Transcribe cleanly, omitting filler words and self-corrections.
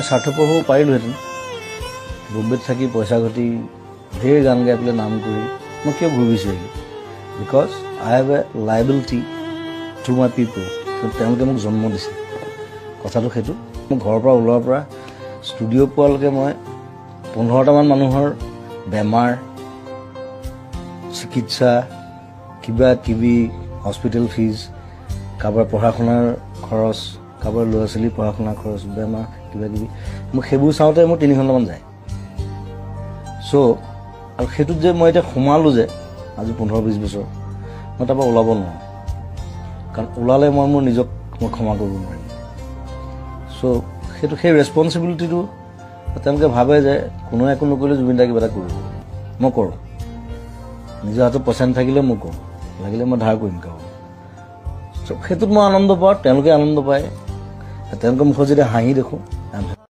স্বাৰ্থপৰ হ'ব পাৰিলোহেঁতেন বম্বেত থাকি পইচা ঘটি ঢেৰ গান গাই পেলাই নাম কৰি মই কিয় ঘূৰি বিচাৰিলোঁ because I have a liability to my পিপল তেওঁলোকে মোক জন্ম দিছে কথাটো সেইটো মোৰ ঘৰৰ পৰা ওলোৱাৰ পৰা ষ্টুডিঅ' পোৱালৈকে মই 15টামান মানুহৰ বেমাৰ চিকিৎসা কিবা কিবি হস্পিটেল ফিজ কাৰোবাৰ পঢ়া শুনাৰ খৰচ কাৰোবাৰ ল'ৰা ছোৱালীৰ পঢ়া শুনাৰ খৰচ বেমাৰ কিবা কিবি মোক সেইবোৰ চাওঁতে মোৰ 3 ঘণ্টামান যায় চ' আৰু সেইটোত যে মই এতিয়া সোমালোঁ যে আজি 15-20 বছৰ মই তাৰপৰা ওলাব নোৱাৰোঁ কাৰণ ওলালে মই মোৰ নিজক মই ক্ষমা কৰিব নোৱাৰিম চ' সেইটো সেই ৰেছপনচিবিলিটিটো তেওঁলোকে ভাবে যে কোনোৱে একো নকৰিলে জুবিন দাই কিবা এটা কৰিব মই কৰোঁ নিজৰ হাতত পইচা নাথাকিলে মই কৰোঁ লাগিলে মই ধাৰ কৰিম কাৰোবাক চ' সেইটোত মই আনন্দ পাওঁ তেওঁলোকে আনন্দ পায় তেওঁলোকৰ মুখত যেতিয়া হাঁহি দেখোঁ